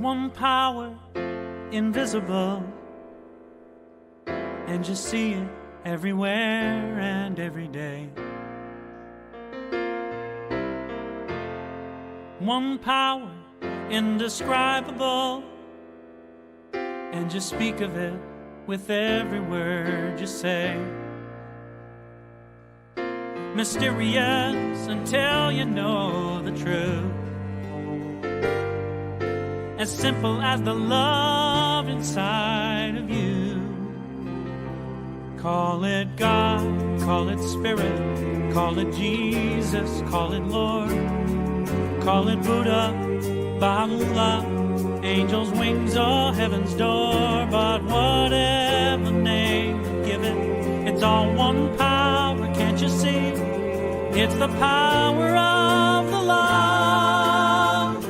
One power, invisible, and you see it everywhere and every day. One power, indescribable, and you speak of it with every word you say. Mysterious until you know the truth. As simple as the love inside of you. Call it God, call it Spirit, call it Jesus, call it Lord, call it Buddha, Baha'u'llah, angels' wings or heaven's door. But whatever name you give it, it's all one power, can't you see? It's the power of the love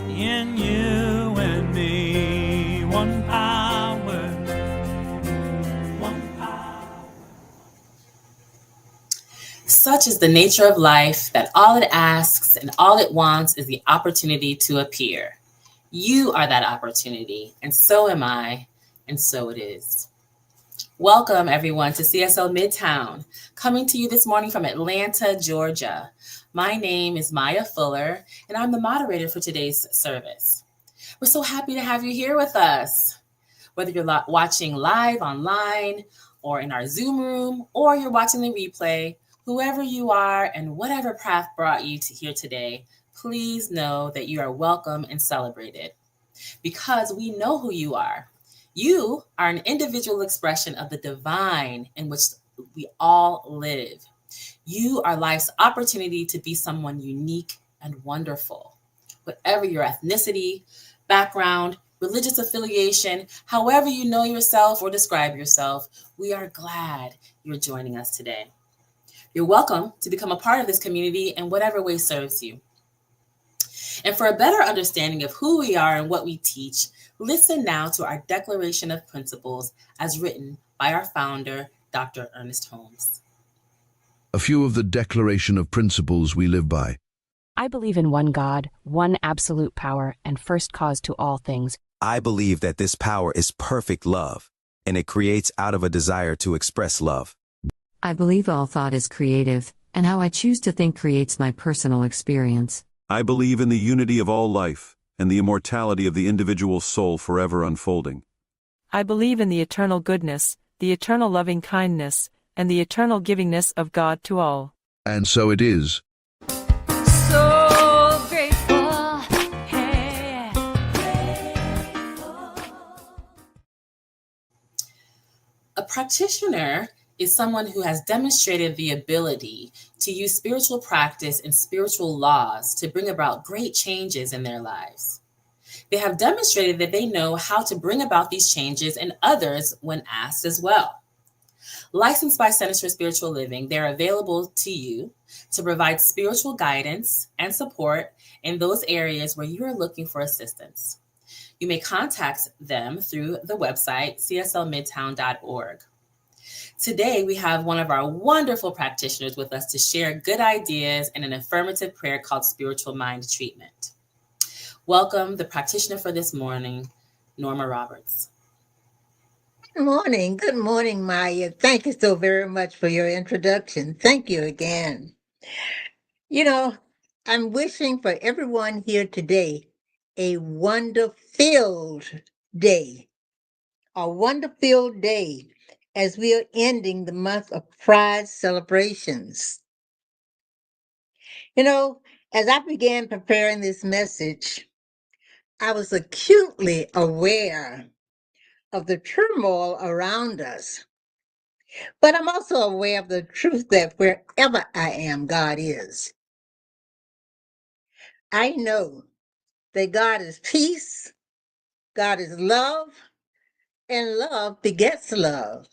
in you and me. One power, one power. Such is the nature of life that all it asks and all it wants is the opportunity to appear. You are that opportunity, and so am I, and so it is. Welcome, everyone, to CSL Midtown, coming to you this morning from Atlanta, Georgia. My name is Maya Fuller, and I'm the moderator for today's service. We're so happy to have you here with us. Whether you're watching live online or in our Zoom room, or you're watching the replay, whoever you are and whatever path brought you to here today, please know that you are welcome and celebrated because we know who you are. You are an individual expression of the divine in which we all live. You are life's opportunity to be someone unique and wonderful. Whatever your ethnicity, background, religious affiliation, however you know yourself or describe yourself, we are glad you're joining us today. You're welcome to become a part of this community in whatever way serves you. And for a better understanding of who we are and what we teach, listen now to our Declaration of Principles as written by our founder, Dr. Ernest Holmes. A few of the Declaration of Principles we live by. I believe in one God, one absolute power, and first cause to all things. I believe that this power is perfect love, and it creates out of a desire to express love. I believe all thought is creative, and how I choose to think creates my personal experience. I believe in the unity of all life, and the immortality of the individual soul forever unfolding. I believe in the eternal goodness, the eternal loving kindness, and the eternal givingness of God to all. And so it is. So grateful, hey. A practitioner is someone who has demonstrated the ability to use spiritual practice and spiritual laws to bring about great changes in their lives. They have demonstrated that they know how to bring about these changes in others when asked as well. Licensed by Centers for Spiritual Living, they're available to you to provide spiritual guidance and support in those areas where you are looking for assistance. You may contact them through the website cslmidtown.org. Today, we have one of our wonderful practitioners with us to share good ideas and an affirmative prayer called Spiritual Mind Treatment. Welcome the practitioner for this morning, Norma Roberts. Good morning. Good morning, Maya. Thank you so very much for your introduction. Thank you again. You know, I'm wishing for everyone here today a wonder-filled day. A wonder-filled day as we are ending the month of Pride celebrations. You know, as I began preparing this message, I was acutely aware of the turmoil around us. But I'm also aware of the truth that wherever I am, God is. I know that God is peace, God is love, and love begets love.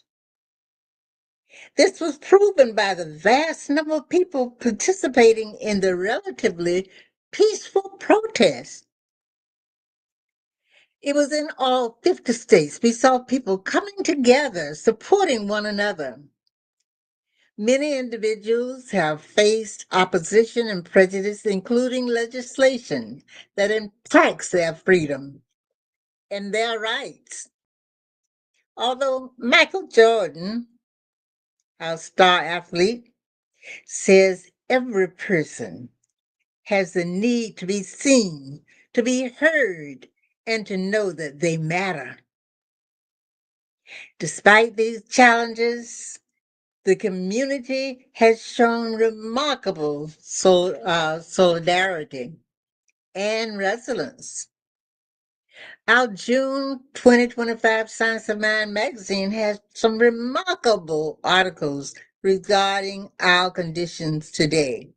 This was proven by the vast number of people participating in the relatively peaceful protest. It was in all 50 states. We saw people coming together, supporting one another. Many individuals have faced opposition and prejudice, including legislation that impacts their freedom and their rights. Although Michael Jordan, our star athlete, says every person has the need to be seen, to be heard, and to know that they matter. Despite these challenges, the community has shown remarkable solidarity and resilience. Our June 2025 Science of Mind magazine has some remarkable articles regarding our conditions today.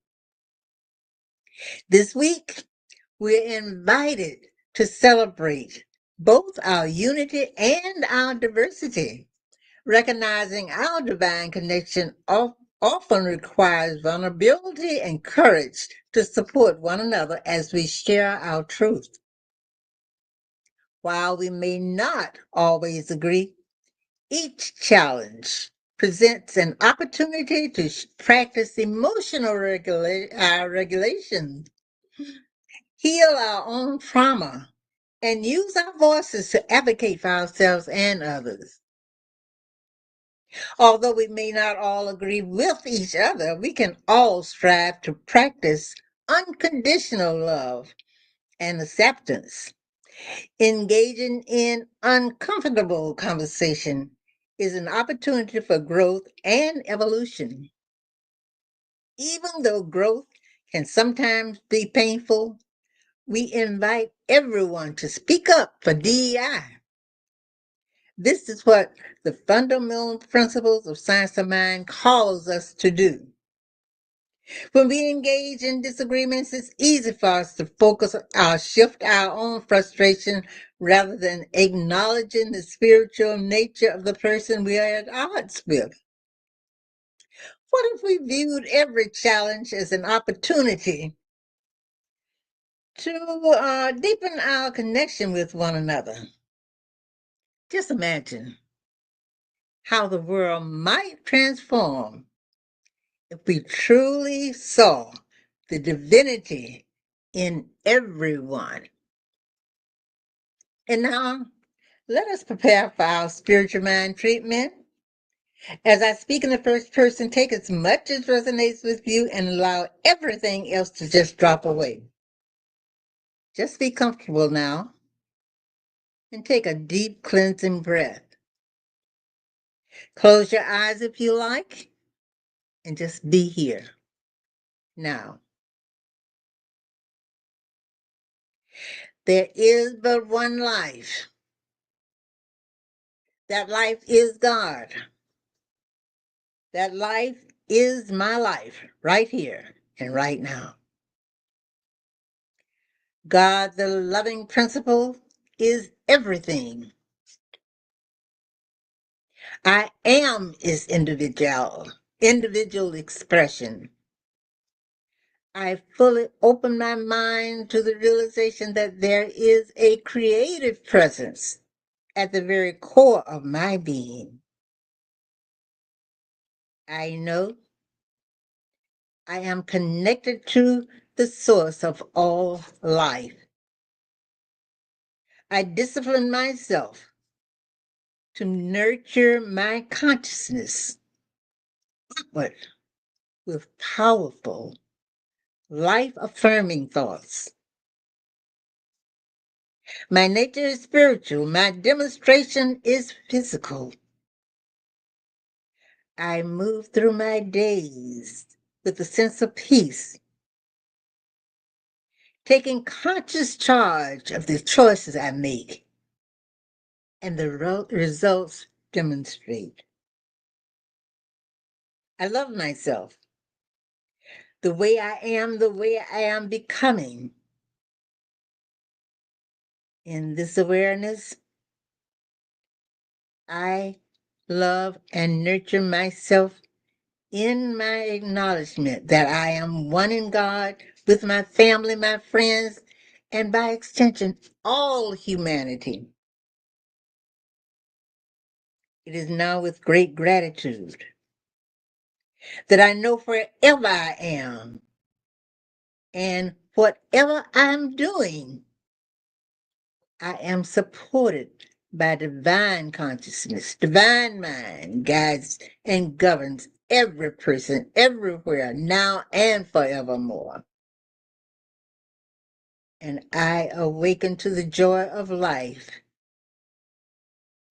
This week, we're invited to celebrate both our unity and our diversity. Recognizing our divine connection often requires vulnerability and courage to support one another as we share our truth. While we may not always agree, each challenge presents an opportunity to practice emotional regulation, heal our own trauma, and use our voices to advocate for ourselves and others. Although we may not all agree with each other, we can all strive to practice unconditional love and acceptance. Engaging in uncomfortable conversation is an opportunity for growth and evolution. Even though growth can sometimes be painful, we invite everyone to speak up for DEI. This is what the fundamental principles of science of mind calls us to do. When we engage in disagreements, it's easy for us to shift our own frustration rather than acknowledging the spiritual nature of the person we are at odds with. What if we viewed every challenge as an opportunity to deepen our connection with one another? Just imagine how the world might transform if we truly saw the divinity in everyone. And now, let us prepare for our spiritual mind treatment. As I speak in the first person, take as much as resonates with you and allow everything else to just drop away. Just be comfortable now and take a deep cleansing breath. Close your eyes if you like and just be here now. There is but one life. That life is God. That life is my life right here and right now. God, the loving principle, is everything. I am is individual expression. I fully open my mind to the realization that there is a creative presence at the very core of my being. I know I am connected to the source of all life. I discipline myself to nurture my consciousness upward with powerful, life-affirming thoughts. My nature is spiritual. My demonstration is physical. I move through my days with a sense of peace, taking conscious charge of the choices I make, and the results demonstrate. I love myself the way I am becoming. In this awareness, I love and nurture myself in my acknowledgement that I am one in God with my family, my friends, and by extension, all humanity. It is now with great gratitude that I know wherever I am and whatever I'm doing, I am supported by divine consciousness. Divine mind guides and governs every person, everywhere, now and forevermore. And I awaken to the joy of life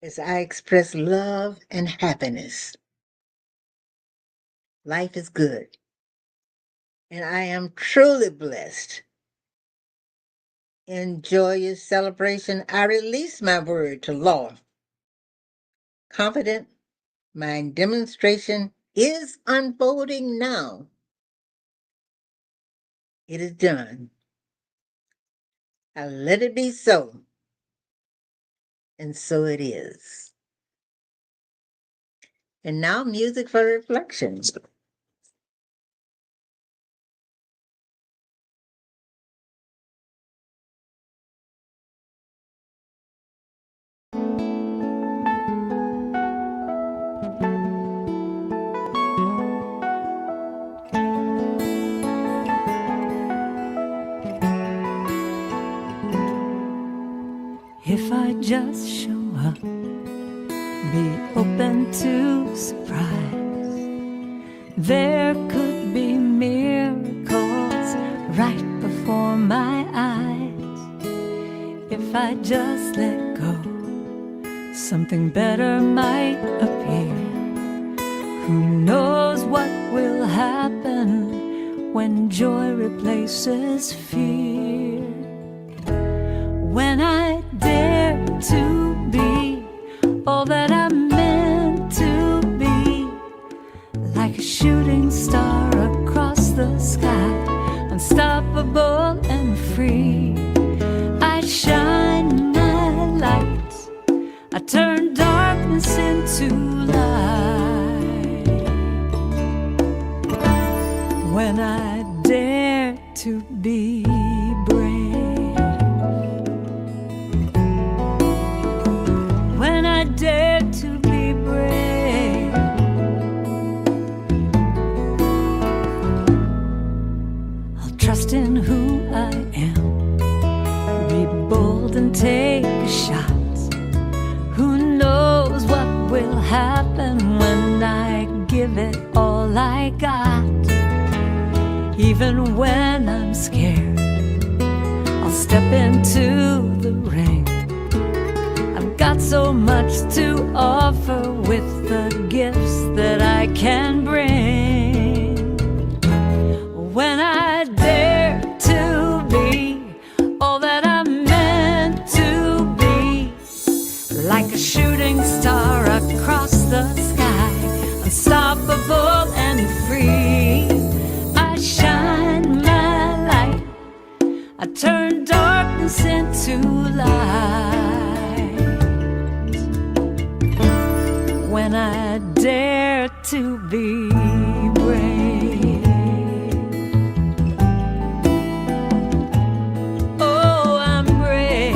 as I express love and happiness. Life is good, and I am truly blessed. In joyous celebration, I release my word to law. Confident, my demonstration is unfolding now. It is done. I let it be so, and so it is. And now, music for reflection. If I just show up, be open to surprise, there could be miracles right before my eyes. If I just let go, something better might appear. Who knows what will happen when joy replaces fear? When I dare to be all that I'm meant to be, like a shooting star across the sky, unstoppable and free, I shine my light, I turn darkness into light. When I dare to be brave, dare to be brave, I'll trust in who I am, be bold and take a shot. Who knows what will happen when I give it all I got? Even when I'm scared, I'll step into the ring. Got so much to offer with the gifts that I can bring. When I dare to be all that I'm meant to be, like a shooting star across the sky, unstoppable and free, I shine my light, I turn darkness into light. When I dare to be brave, oh, I'm brave.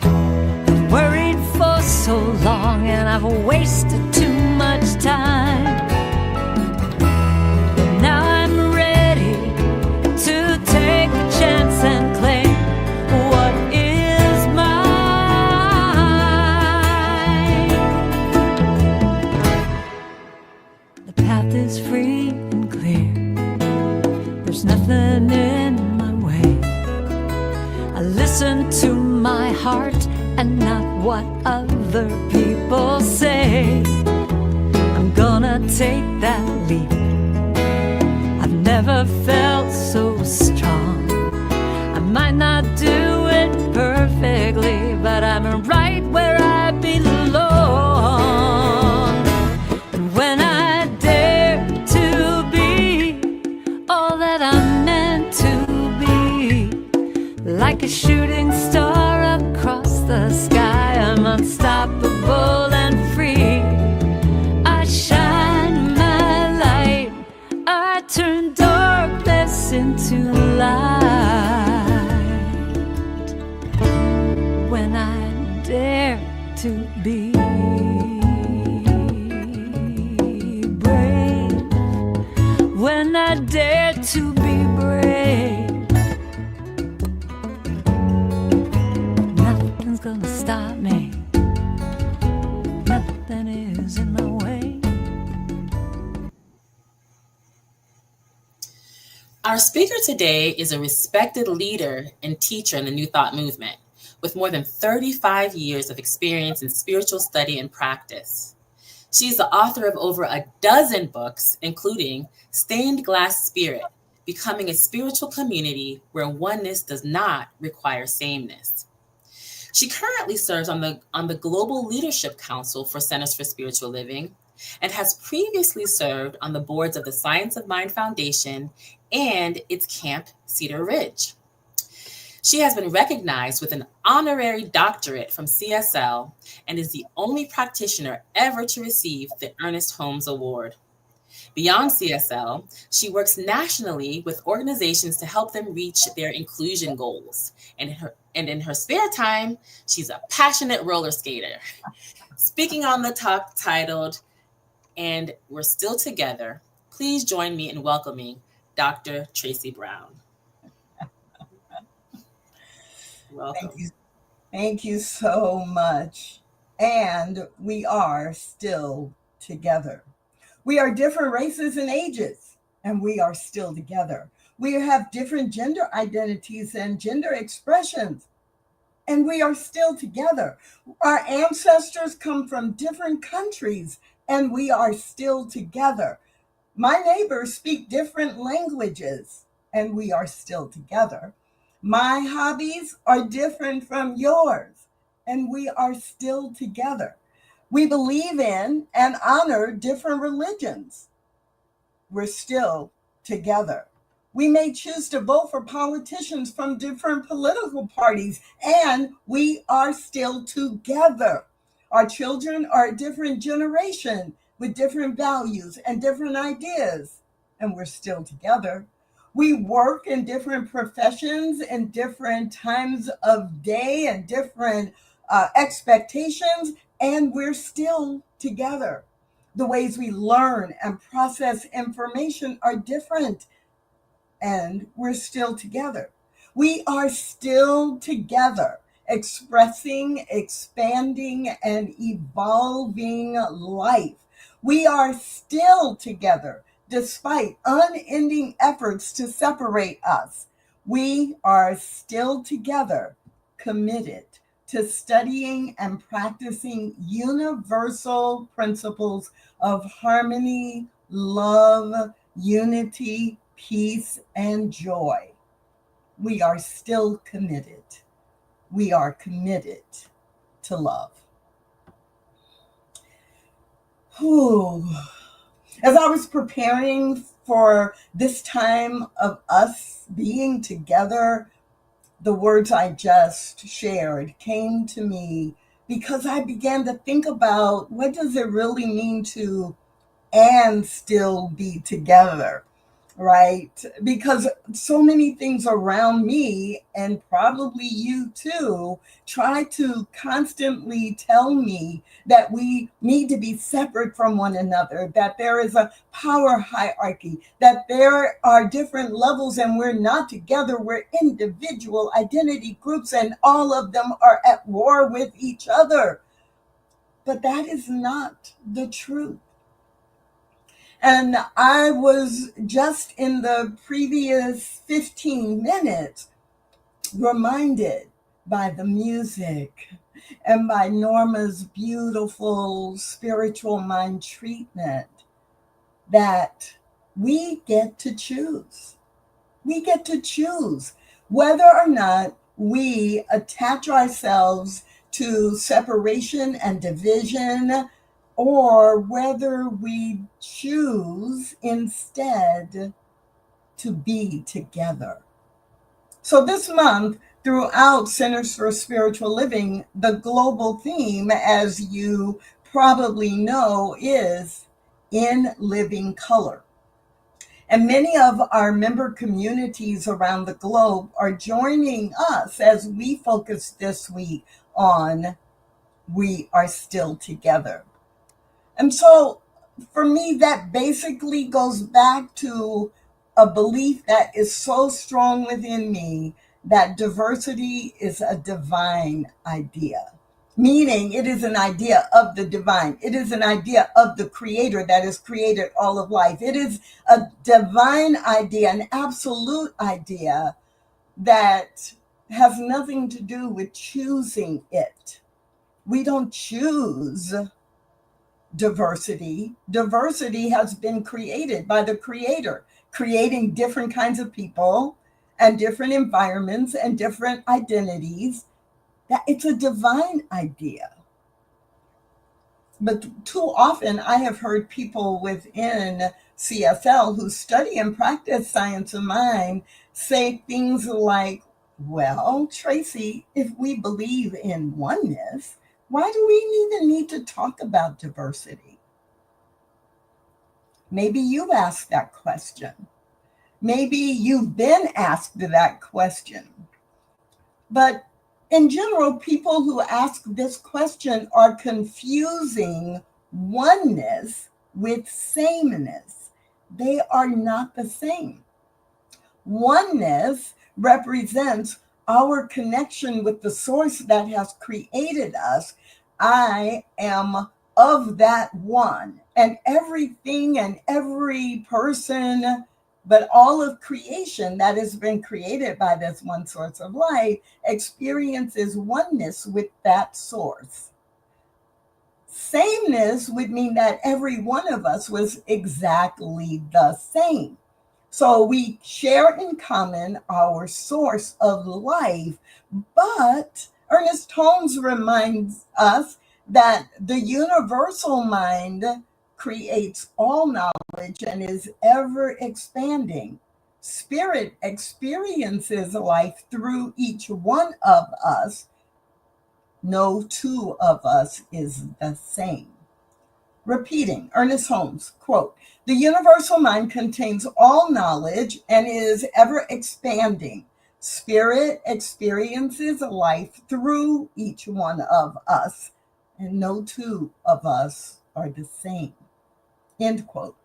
I've worried for so long and I've wasted too much time. But now I'm ready to take a chance and claim what is mine. The path is free and clear, there's nothing in my way. I listen to my heart and not what other people say. I'm gonna take that leap, I've never felt so strong. I might not do it perfectly, but I'm right where I belong. And when I dare to be all that I'm meant to be, like a shooting star across the sky, I'm unstoppable and free. I shine my light, I turn darkness into light. When I dare to be brave. When I dare to be brave, nothing's gonna stop me. Nothing is in my way. Our speaker today is a respected leader and teacher in the New Thought movement, with more than 35 years of experience in spiritual study and practice. She is the author of over a dozen books, including Stained Glass Spirit, Becoming a Spiritual Community Where Oneness Does Not Require Sameness. She currently serves on the Global Leadership Council for Centers for Spiritual Living and has previously served on the boards of the Science of Mind Foundation and its Camp Cedar Ridge. She has been recognized with an honorary doctorate from CSL and is the only practitioner ever to receive the Ernest Holmes Award. Beyond CSL, she works nationally with organizations to help them reach their inclusion goals. And in her spare time, she's a passionate roller skater. Speaking on the talk titled, "And We're Still Together," please join me in welcoming Dr. Tracy Brown. Welcome. Thank you so much. And we are still together. We are different races and ages, and we are still together. We have different gender identities and gender expressions, and we are still together. Our ancestors come from different countries, and we are still together. My neighbors speak different languages, and we are still together. My hobbies are different from yours, and we are still together. We believe in and honor different religions. We're still together. We may choose to vote for politicians from different political parties, and we are still together. Our children are a different generation with different values and different ideas, and we're still together. We work in different professions and different times of day and different expectations, and we're still together. The ways we learn and process information are different, and we're still together. We are still together, expressing, expanding, and evolving life. We are still together, despite unending efforts to separate us. We are still together, committed to studying and practicing universal principles of harmony, love, unity, peace, and joy. We are still committed. We are committed to love. Whew. As I was preparing for this time of us being together, the words I just shared came to me because I began to think about what does it really mean to and still be together, right? Because so many things around me, and probably you too, try to constantly tell me that we need to be separate from one another, that there is a power hierarchy, that there are different levels and we're not together, we're individual identity groups and all of them are at war with each other. But that is not the truth. And I was just in the previous 15 minutes reminded by the music and by Norma's beautiful spiritual mind treatment that we get to choose. We get to choose whether or not we attach ourselves to separation and division, or whether we choose instead to be together. So this month, throughout Centers for Spiritual Living, the global theme, as you probably know, is In Living Color. And many of our member communities around the globe are joining us as we focus this week on we are still together. And so for me, that basically goes back to a belief that is so strong within me that diversity is a divine idea. Meaning it is an idea of the divine. It is an idea of the creator that has created all of life. It is a divine idea, an absolute idea that has nothing to do with choosing it. We don't choose diversity. Diversity has been created by the creator, creating different kinds of people and different environments and different identities. That it's a divine idea. But too often I have heard people within CSL who study and practice science of mind say things like, well, Tracy, if we believe in oneness, why do we even need to talk about diversity? Maybe you've asked that question. Maybe you've been asked that question. But in general, people who ask this question are confusing oneness with sameness. They are not the same. Oneness represents our connection with the source that has created us. I am of that one, and everything and every person, but all of creation that has been created by this one source of life experiences oneness with that source. Sameness would mean that every one of us was exactly the same. So we share in common our source of life, but Ernest Holmes reminds us that the universal mind creates all knowledge and is ever expanding. Spirit experiences life through each one of us. No two of us is the same. Repeating, Ernest Holmes, quote, "The universal mind contains all knowledge and is ever expanding. Spirit experiences life through each one of us, and no two of us are the same." End quote.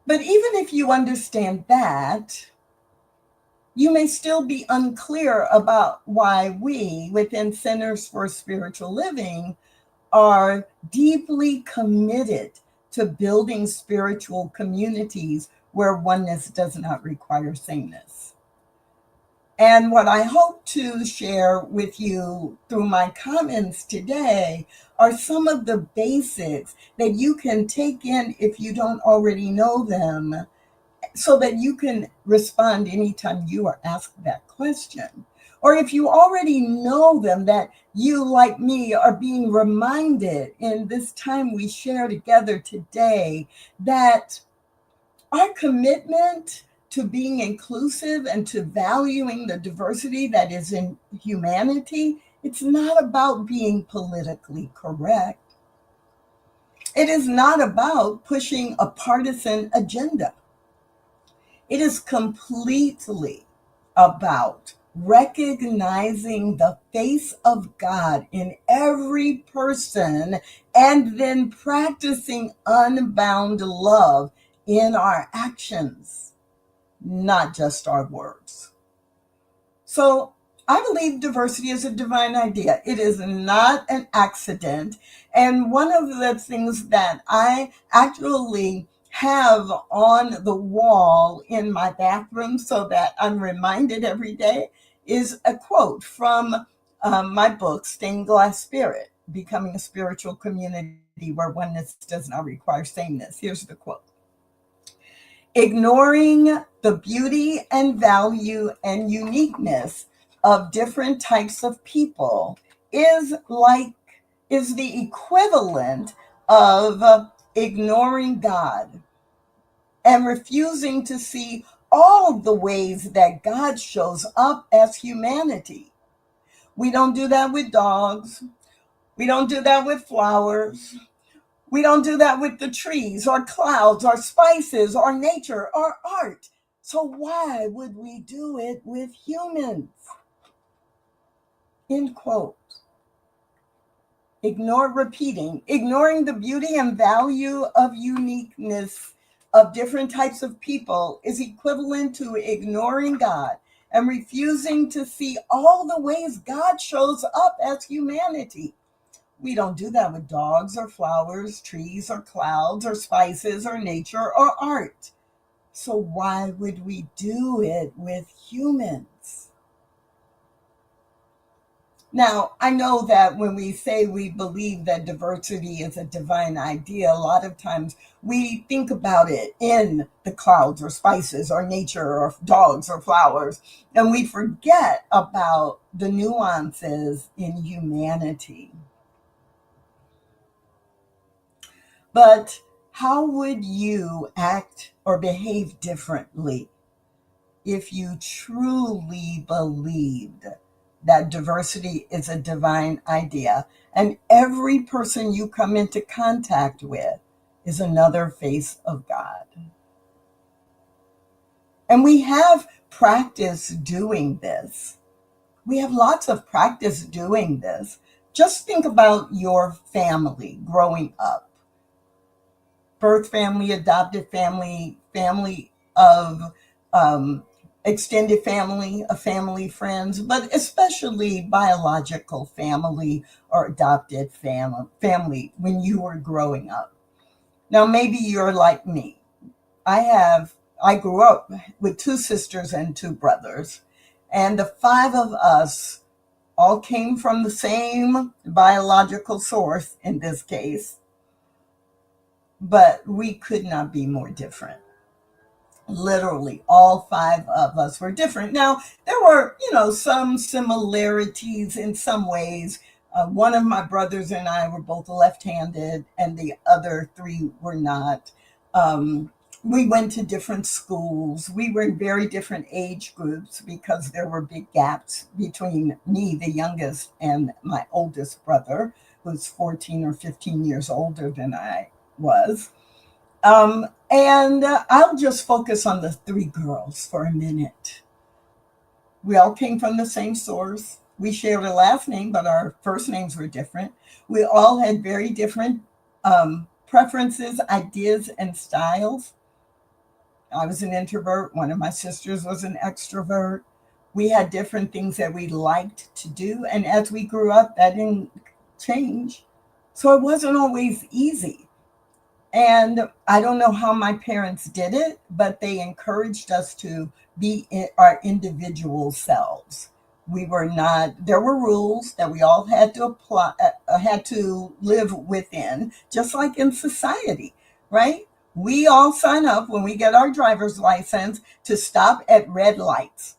But even if you understand that, you may still be unclear about why we, within Centers for Spiritual Living, are deeply committed to building spiritual communities where oneness does not require sameness. And what I hope to share with you through my comments today are some of the basics that you can take in if you don't already know them, so that you can respond anytime you are asked that question. Or if you already know them, that you, like me, are being reminded in this time we share together today that our commitment to being inclusive and to valuing the diversity that is in humanity, it's not about being politically correct. It is not about pushing a partisan agenda. It is completely about recognizing the face of God in every person and then practicing unbound love in our actions, not just our words. So I believe diversity is a divine idea. It is not an accident. And one of the things that I actually have on the wall in my bathroom so that I'm reminded every day is a quote from my book, Stained Glass Spirit, Becoming a Spiritual Community Where Oneness Does Not Require Sameness. Here's the quote. "Ignoring the beauty and value and uniqueness of different types of people is the equivalent of ignoring God and refusing to see all the ways that God shows up as humanity. We don't do that with dogs. We don't do that with flowers. We don't do that with the trees or clouds or spices or nature or art. So why would we do it with humans?" End quote. ignoring the beauty and value of uniqueness of different types of people is equivalent to ignoring God and refusing to see all the ways God shows up as humanity. We don't do that with dogs or flowers, trees or clouds or spices or nature or art. So why would we do it with humans? Now, I know that when we say we believe that diversity is a divine idea, a lot of times we think about it in the clouds or spices or nature or dogs or flowers, and we forget about the nuances in humanity. But how would you act or behave differently if you truly believed that diversity is a divine idea and every person you come into contact with is another face of God? And we have practice doing this. We have lots of practice doing this. Just think about your family growing up. Birth family, adopted family, family of extended family, a family, friends, but especially biological family or adopted family when you were growing up. Now, maybe you're like me. I grew up with 2 sisters and 2 brothers, and the 5 of us all came from the same biological source in this case, but we could not be more different. Literally, all 5 of us were different. Now, there were, some similarities in some ways. One of my brothers and I were both left-handed, and the other 3 were not. We went to different schools. We were in very different age groups because there were big gaps between me, the youngest, and my oldest brother, who's 14 or 15 years older than I was. And I'll just focus on the 3 girls for a minute. We all came from the same source. We shared a last name, but our first names were different. We all had very different preferences, ideas, and styles. I was an introvert. One of my sisters was an extrovert. We had different things that we liked to do. And as we grew up, that didn't change. So it wasn't always easy. And I don't know how my parents did it, but they encouraged us to be our individual selves. There were rules that we all had to had to live within, just like in society, right? We all sign up when we get our driver's license to stop at red lights,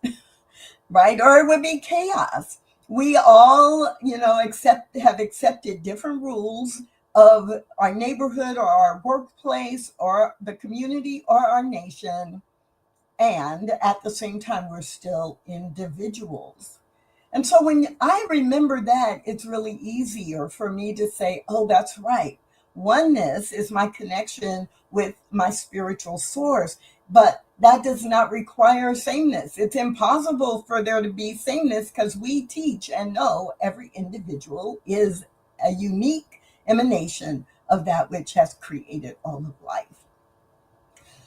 right? Or it would be chaos. We all, have accepted different rules of our neighborhood or our workplace or the community or our nation. And at the same time, we're still individuals. And so when I remember that, it's really easier for me to say, oh, that's right. Oneness is my connection with my spiritual source, but that does not require sameness. It's impossible for there to be sameness because we teach and know every individual is a unique emanation of that which has created all of life.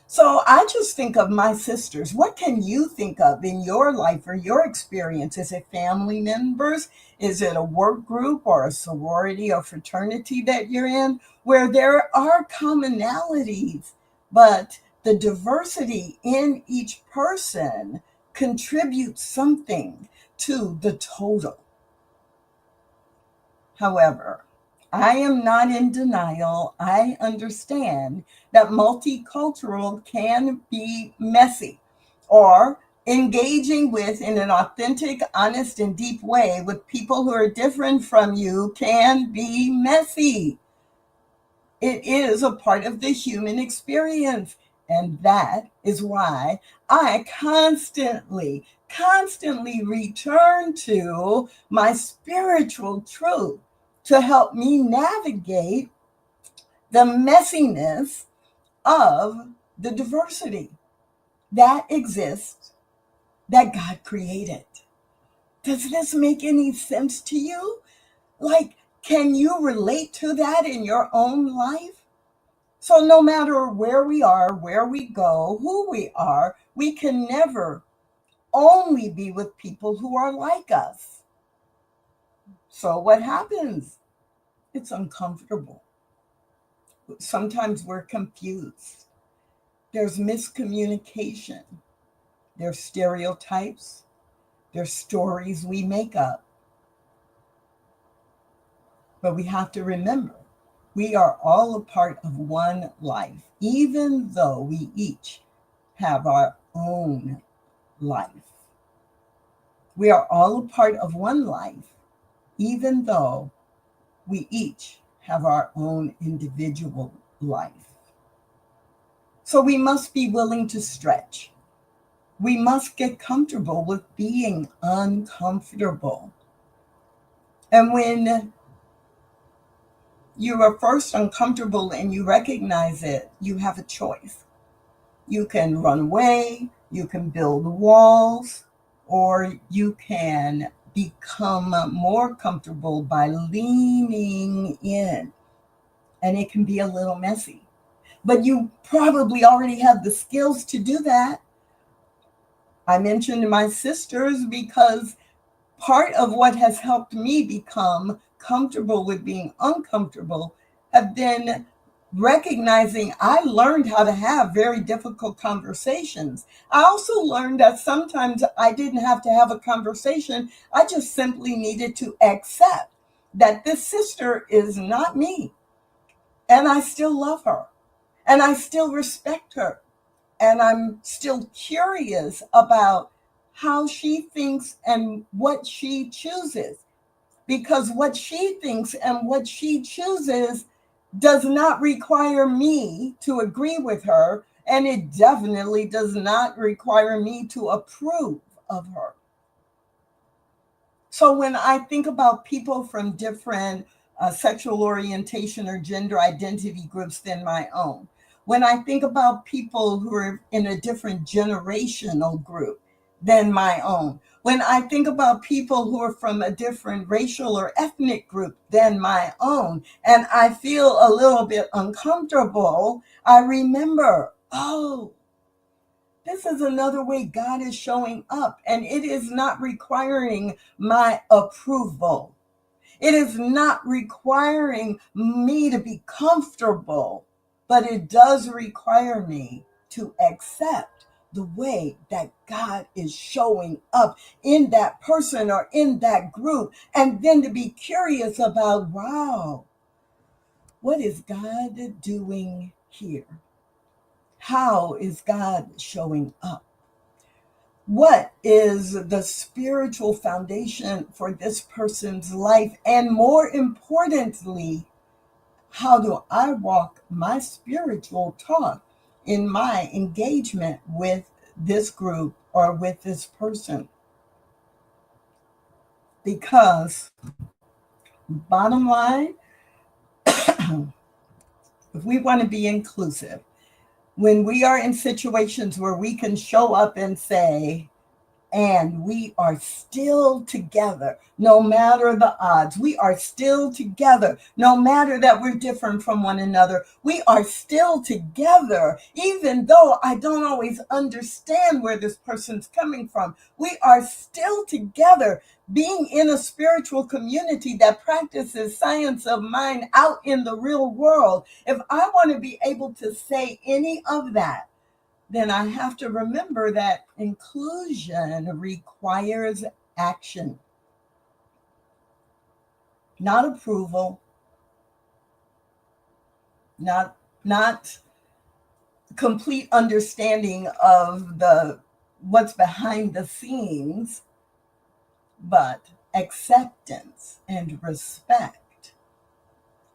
So I just think of my sisters. What can you think of in your life or your experience? Is it family members? Is it a work group or a sorority or fraternity that you're in where there are commonalities, but the diversity in each person contributes something to the total? However, I am not in denial. I understand that multicultural can be messy, or engaging with in an authentic, honest, and deep way with people who are different from you can be messy. It is a part of the human experience. And that is why I constantly return to my spiritual truth to help me navigate the messiness of the diversity that exists, that God created. Does this make any sense to you? Like, Can you relate to that in your own life? So no matter where we are, where we go, who we are, we can never only be with people who are like us. So what happens? It's uncomfortable. Sometimes we're confused. There's miscommunication. There's stereotypes. There's stories we make up. But we have to remember, we are all a part of one life, even though we each have our own life. We are all a part of one life, even though we each have our own individual life. So we must be willing to stretch. We must get comfortable with being uncomfortable. And when you are first uncomfortable and you recognize it, you have a choice. You can run away, you can build walls, or you can become more comfortable by leaning in. And it can be a little messy. But you probably already have the skills to do that. I mentioned my sisters because part of what has helped me become comfortable with being uncomfortable have been recognizing I learned how to have very difficult conversations. I also learned that sometimes I didn't have to have a conversation. I just simply needed to accept that this sister is not me. And I still love her. And I still respect her. And I'm still curious about how she thinks and what she chooses. Because what she thinks and what she chooses does not require me to agree with her. And it definitely does not require me to approve of her. So when I think about people from different sexual orientation or gender identity groups than my own, when I think about people who are in a different generational group than my own, when I think about people who are from a different racial or ethnic group than my own, and I feel a little bit uncomfortable, I remember, oh, this is another way God is showing up, and it is not requiring my approval. It is not requiring me to be comfortable, but it does require me to accept the way that God is showing up in that person or in that group, and then to be curious about, wow, what is God doing here? How is God showing up? What is the spiritual foundation for this person's life? And more importantly, how do I walk my spiritual talk in my engagement with this group or with this person? Because bottom line, if we want to be inclusive, when we are in situations where we can show up and say, and we are still together, no matter the odds. We are still together, no matter that we're different from one another. We are still together, even though I don't always understand where this person's coming from. We are still together, being in a spiritual community that practices science of mind out in the real world. If I want to be able to say any of that, then I have to remember that inclusion requires action, not approval, not complete understanding of what's behind the scenes, but acceptance and respect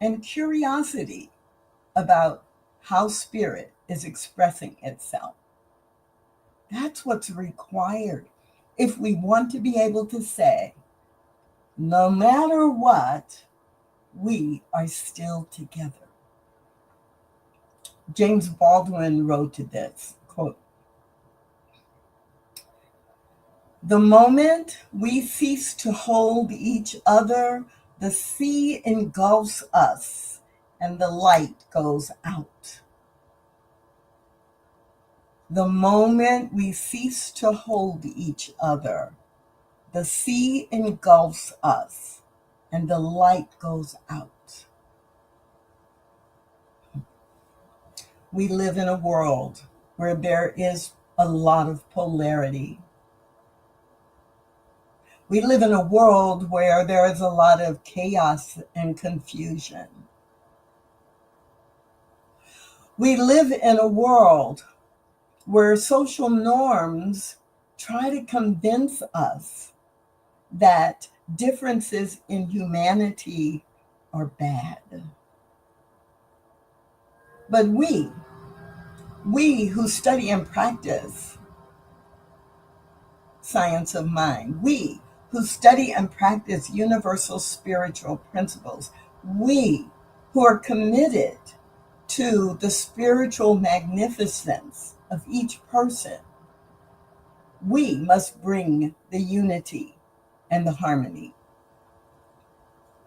and curiosity about how spirit is expressing itself. That's what's required if we want to be able to say, no matter what, we are still together. James Baldwin wrote to this, quote, "The moment we cease to hold each other, The sea engulfs us and the light goes out. The moment we cease to hold each other, the sea engulfs us and the light goes out. We live in a world where there is a lot of polarity. We live in a world where there is a lot of chaos and confusion. We live in a world where social norms try to convince us that differences in humanity are bad. But we who study and practice science of mind, we who study and practice universal spiritual principles, we who are committed to the spiritual magnificence of each person, we must bring the unity and the harmony.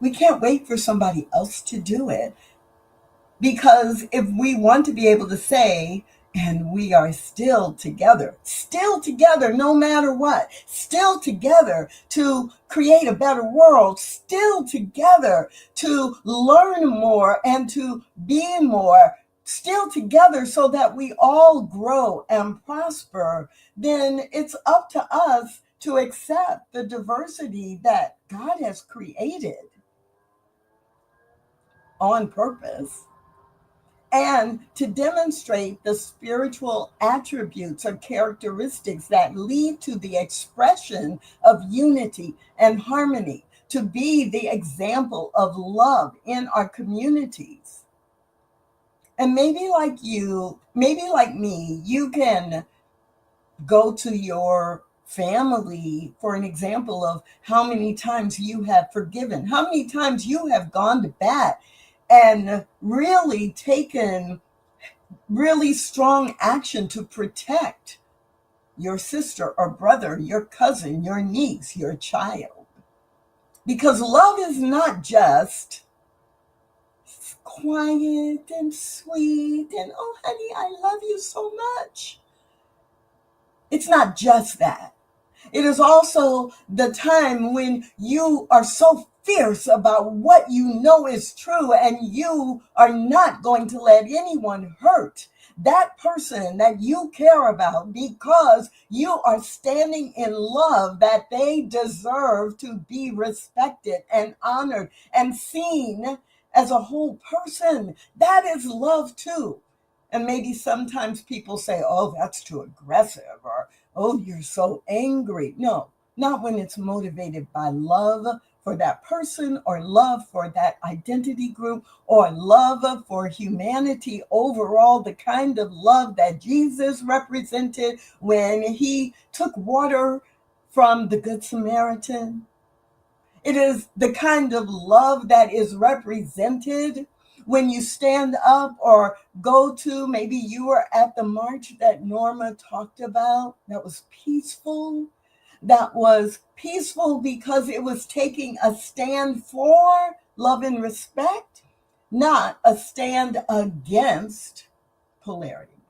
We can't wait for somebody else to do it, because if we want to be able to say, and we are still together no matter what, still together to create a better world, still together to learn more and to be more, still together so that we all grow and prosper, then it's up to us to accept the diversity that God has created on purpose, and to demonstrate the spiritual attributes or characteristics that lead to the expression of unity and harmony, to be the example of love in our communities. And maybe like you, maybe like me, you can go to your family for an example of how many times you have forgiven, how many times you have gone to bat and really taken really strong action to protect your sister or brother, your cousin, your niece, your child. Because love is not just quiet and sweet and, oh, honey, I love you so much. It's not just that. It is also the time when you are so fierce about what you know is true and you are not going to let anyone hurt that person that you care about, because you are standing in love that they deserve to be respected and honored and seen as a whole person. That is love too. And maybe sometimes people say, oh, that's too aggressive, or, oh, you're so angry. No, not when it's motivated by love for that person, or love for that identity group, or love for humanity overall, the kind of love that Jesus represented when he took water from the Good Samaritan. It is the kind of love that is represented when you stand up or go to, maybe you were at the march that Norma talked about, that was peaceful. That was peaceful because it was taking a stand for love and respect, not a stand against polarity.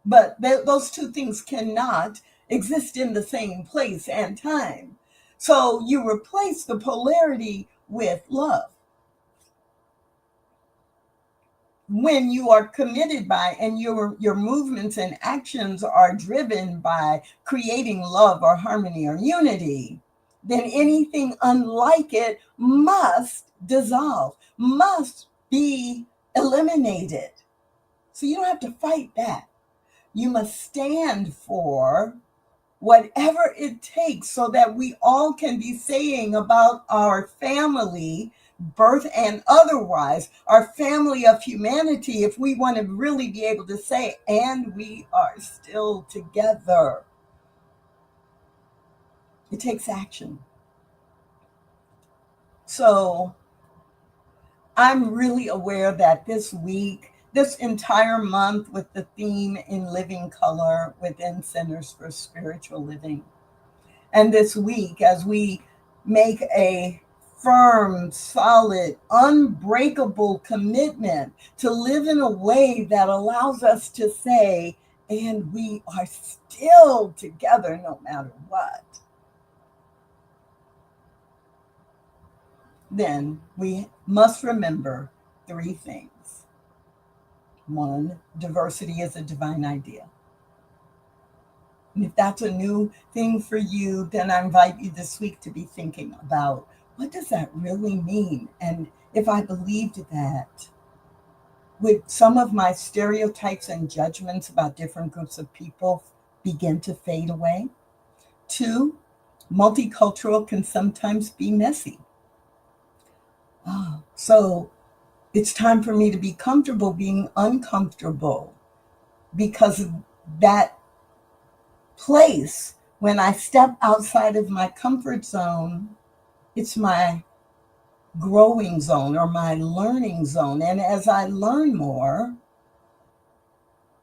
But those two things cannot exist in the same place and time. So you replace the polarity with love. When you are committed by, and your movements and actions are driven by creating love or harmony or unity, then anything unlike it must dissolve, must be eliminated. So you don't have to fight that. You must stand for whatever it takes so that we all can be saying about our family, birth and otherwise, our family of humanity, if we want to really be able to say, and we are still together. It takes action. So I'm really aware that this week, this entire month, with the theme in living color within Centers for Spiritual Living, and this week, as we make a firm, solid, unbreakable commitment to live in a way that allows us to say, and we are still together no matter what. Then we must remember three things. One, diversity is a divine idea. And if that's a new thing for you, then I invite you this week to be thinking about, what does that really mean? And if I believed that, would some of my stereotypes and judgments about different groups of people begin to fade away? Two, multicultural can sometimes be messy. So it's time for me to be comfortable being uncomfortable, because that place, when I step outside of my comfort zone, it's my growing zone or my learning zone. And as I learn more,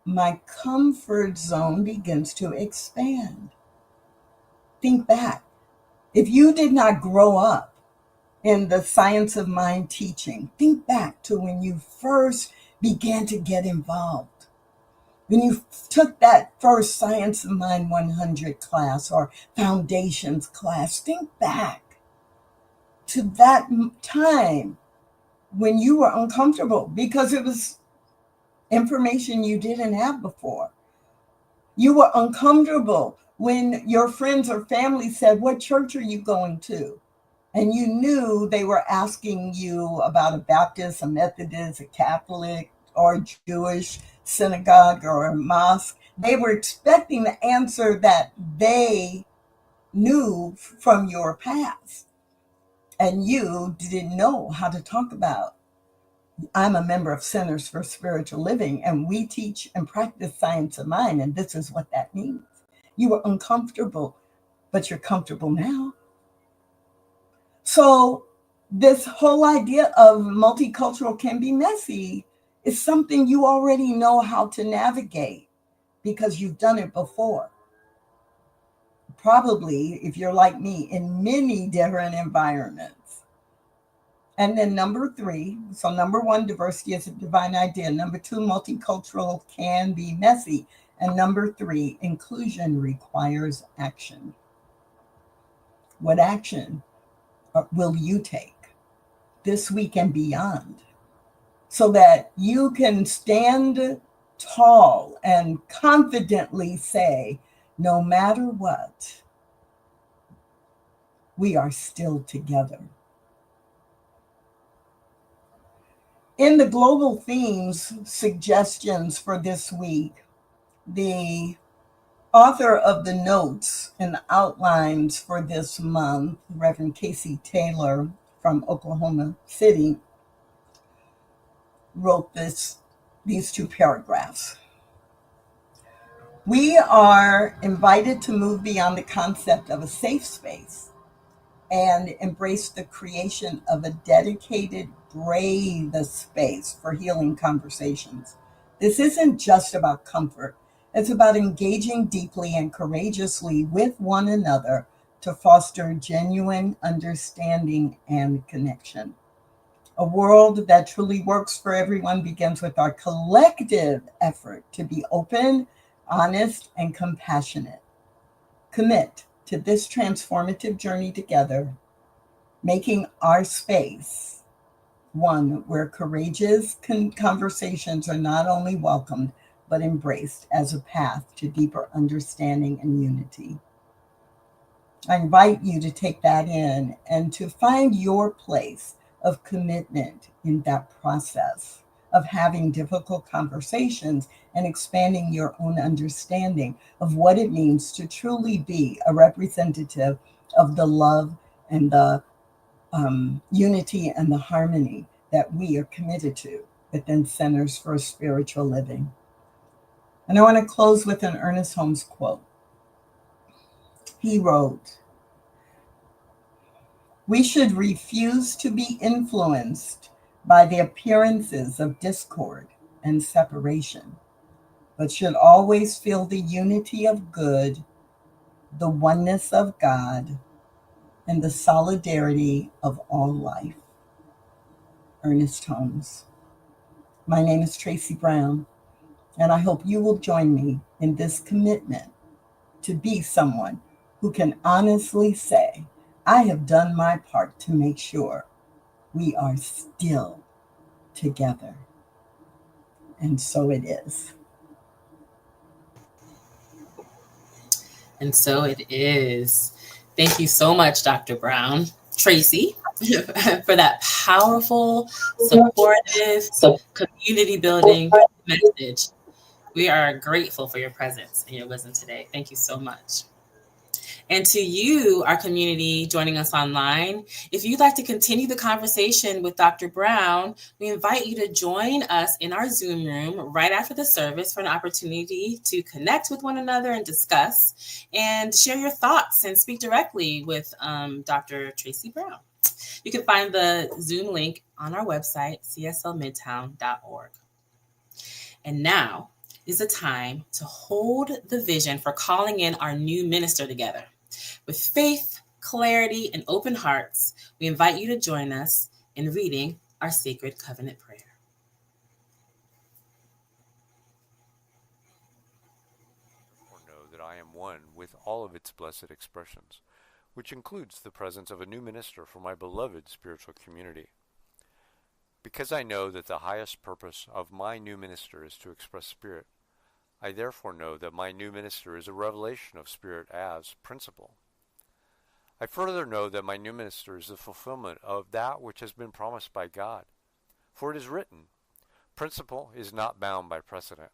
my comfort zone begins to expand. Think back. If you did not grow up in the science of mind teaching, think back to when you first began to get involved. When you took that first Science of Mind 100 class or Foundations class, think back to that time when you were uncomfortable because it was information you didn't have before. You were uncomfortable when your friends or family said, "What church are you going to?" And you knew they were asking you about a Baptist, a Methodist, a Catholic, or a Jewish synagogue or a mosque. They were expecting the answer that they knew from your past. And you didn't know how to talk about. I'm a member of Centers for Spiritual Living, and we teach and practice science of mind, and this is what that means. You were uncomfortable, but you're comfortable now. So this whole idea of multicultural can be messy is something you already know how to navigate because you've done it before. Probably, if you're like me, in many different environments. And then number three, so number one, diversity is a divine idea. Number two, multicultural can be messy. And number three, inclusion requires action. What action will you take this week and beyond so that you can stand tall and confidently say, no matter what, we are still together? In the global themes suggestions for this week, the author of the notes and outlines for this month, Reverend Casey Taylor from Oklahoma City, wrote these two paragraphs. We are invited to move beyond the concept of a safe space and embrace the creation of a dedicated, brave space for healing conversations. This isn't just about comfort. It's about engaging deeply and courageously with one another to foster genuine understanding and connection. A world that truly works for everyone begins with our collective effort to be open, honest, and compassionate. Commit to this transformative journey together, making our space one where courageous conversations are not only welcomed, but embraced as a path to deeper understanding and unity. I invite you to take that in and to find your place of commitment in that process of having difficult conversations and expanding your own understanding of what it means to truly be a representative of the love and the unity and the harmony that we are committed to within Centers for Spiritual Living. And I want to close with an Ernest Holmes quote. He wrote, "We should refuse to be influenced by the appearances of discord and separation, but should always feel the unity of good, the oneness of God, and the solidarity of all life. Ernest Holmes. My name is Tracy Brown, and I hope you will join me in this commitment to be someone who can honestly say, I have done my part to make sure we are still together. And so it is. And so it is. Thank you so much, Dr. Brown, Tracy, for that powerful, supportive, community building message. We are grateful for your presence and your wisdom today. Thank you so much. And to you, our community joining us online, if you'd like to continue the conversation with Dr. Brown, we invite you to join us in our Zoom room right after the service for an opportunity to connect with one another and discuss and share your thoughts and speak directly with Dr. Tracy Brown. You can find the Zoom link on our website, cslmidtown.org. And now is the time to hold the vision for calling in our new minister together. With faith, clarity, and open hearts, we invite you to join us in reading our sacred covenant prayer. Therefore know that I am one with all of its blessed expressions, which includes the presence of a new minister for my beloved spiritual community. Because I know that the highest purpose of my new minister is to express Spirit, I therefore know that my new minister is a revelation of Spirit as principle. I further know that my new minister is the fulfillment of that which has been promised by God. For it is written, principle is not bound by precedent.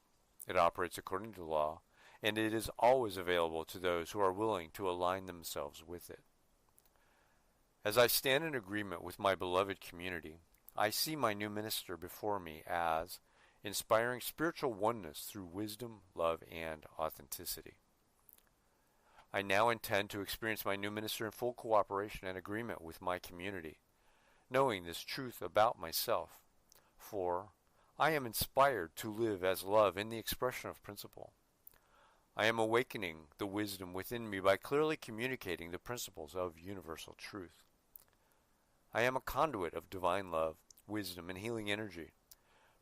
It operates according to law, and it is always available to those who are willing to align themselves with it. As I stand in agreement with my beloved community, I see my new minister before me as inspiring spiritual oneness through wisdom, love, and authenticity. I now intend to experience my new minister in full cooperation and agreement with my community, knowing this truth about myself, for I am inspired to live as love in the expression of principle. I am awakening the wisdom within me by clearly communicating the principles of universal truth. I am a conduit of divine love, wisdom, and healing energy,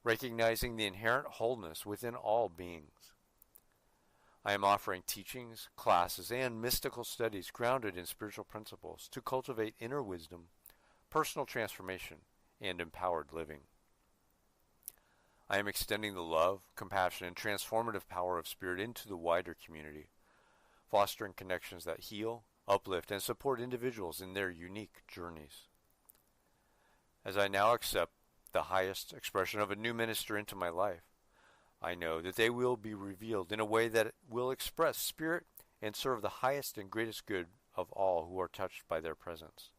recognizing the inherent wholeness within all beings. I am offering teachings, classes, and mystical studies grounded in spiritual principles to cultivate inner wisdom, personal transformation, and empowered living. I am extending the love, compassion, and transformative power of Spirit into the wider community, fostering connections that heal, uplift, and support individuals in their unique journeys. As I now accept the highest expression of a new minister into my life, I know that they will be revealed in a way that will express Spirit and serve the highest and greatest good of all who are touched by their presence.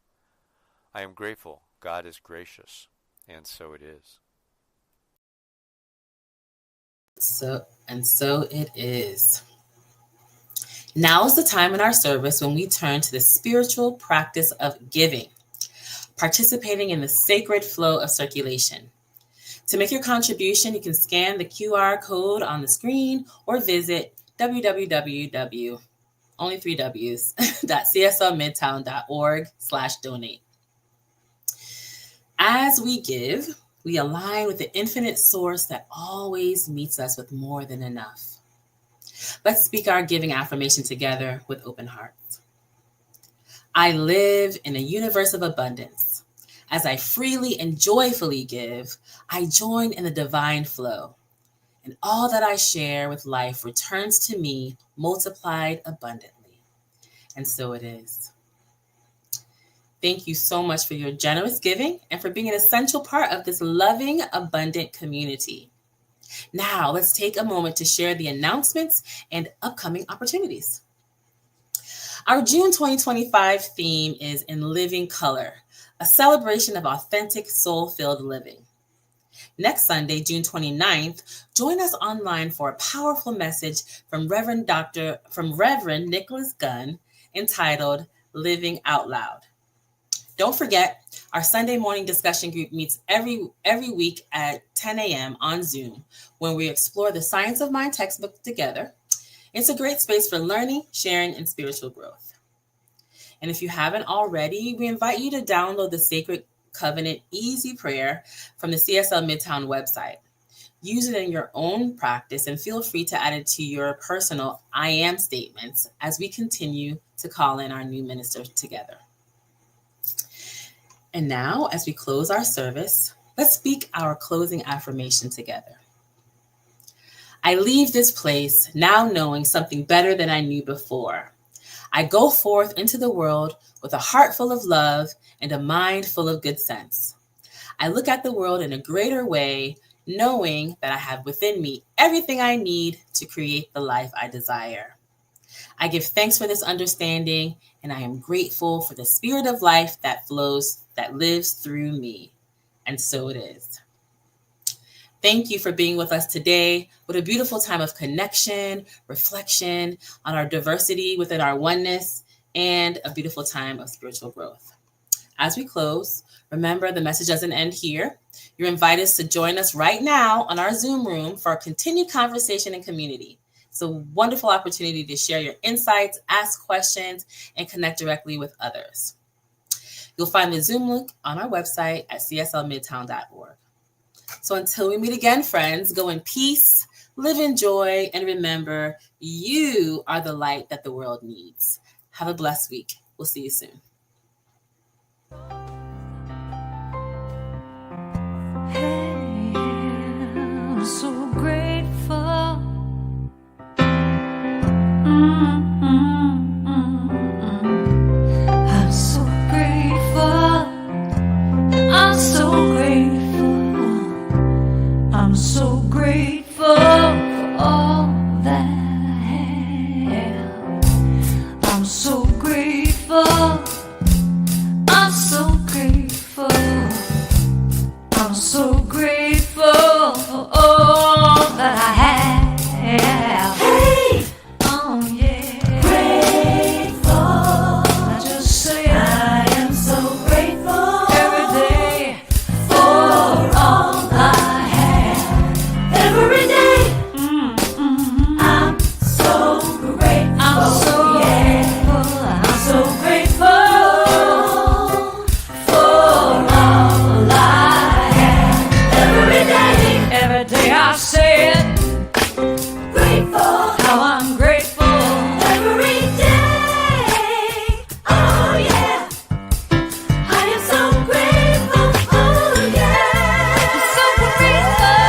I am grateful God is gracious, and so it is. So it is. Now is the time in our service when we turn to the spiritual practice of giving, participating in the sacred flow of circulation. To make your contribution, you can scan the QR code on the screen or visit www.cslmidtown.org/donate. As we give, we align with the infinite source that always meets us with more than enough. Let's speak our giving affirmation together with open hearts. I live in a universe of abundance. As I freely and joyfully give, I join in the divine flow, and all that I share with life returns to me multiplied abundantly. And so it is. Thank you so much for your generous giving and for being an essential part of this loving, abundant community. Now, let's take a moment to share the announcements and upcoming opportunities. Our June 2025 theme is In Living Color, a celebration of authentic, soul-filled living. Next Sunday, June 29th, join us online for a powerful message from Reverend Nicholas Gunn entitled Living Out Loud. Don't forget, our Sunday morning discussion group meets every week at 10 a.m. on Zoom, when we explore the Science of Mind textbook together. It's a great space for learning, sharing, and spiritual growth. And if you haven't already, we invite you to download the Sacred Covenant Easy Prayer from the CSL Midtown website. Use it in your own practice and feel free to add it to your personal I am statements as we continue to call in our new minister together. And now, as we close our service, let's speak our closing affirmation together. I leave this place now knowing something better than I knew before. I go forth into the world with a heart full of love and a mind full of good sense. I look at the world in a greater way, knowing that I have within me everything I need to create the life I desire. I give thanks for this understanding, and I am grateful for the spirit of life that lives through me. And so it is. Thank you for being with us today. What a beautiful time of connection, reflection on our diversity within our oneness, and a beautiful time of spiritual growth. As we close, remember the message doesn't end here. You're invited to join us right now on our Zoom room for a continued conversation and community. It's a wonderful opportunity to share your insights, ask questions, and connect directly with others. You'll find the Zoom link on our website at cslmidtown.org. So until we meet again, friends, go in peace, live in joy, and remember, you are the light that the world needs. Have a blessed week. We'll see you soon. Hey, I'm so grateful. I'm so grateful. I'm so grateful. I'm so grateful for all that I have. I'm so grateful. I'm so grateful. I'm so grateful for all that I have. Hey! Oh yeah. Grateful. I just say I am so grateful every day for all I have. Every day. I'm so grateful. I'm so grateful. I'm so grateful for all I have. Every day I say it. Grateful. How I'm grateful. Every day. Oh yeah. I am so grateful. Oh yeah. I'm so grateful.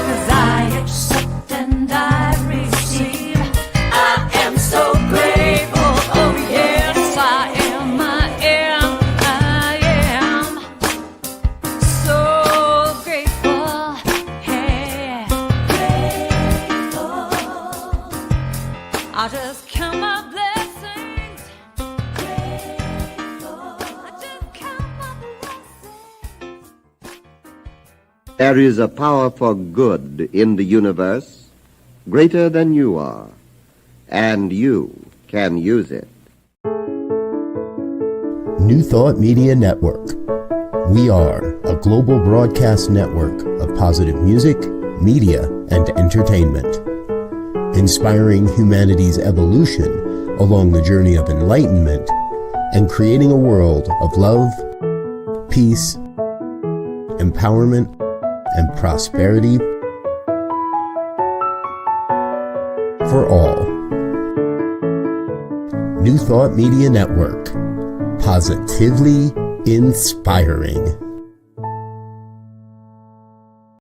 'Cause I accept and I receive. I am so grateful. Oh yes, I am. I am. So grateful, hey, grateful. I'll just count my blessings. Grateful. I just count my blessings. There is a power for good in the universe greater than you are, and you can use it. New Thought Media Network. We are a global broadcast network of positive music, media, and entertainment, inspiring humanity's evolution along the journey of enlightenment and creating a world of love, peace, empowerment, and prosperity for all. New Thought Media Network. Positively inspiring.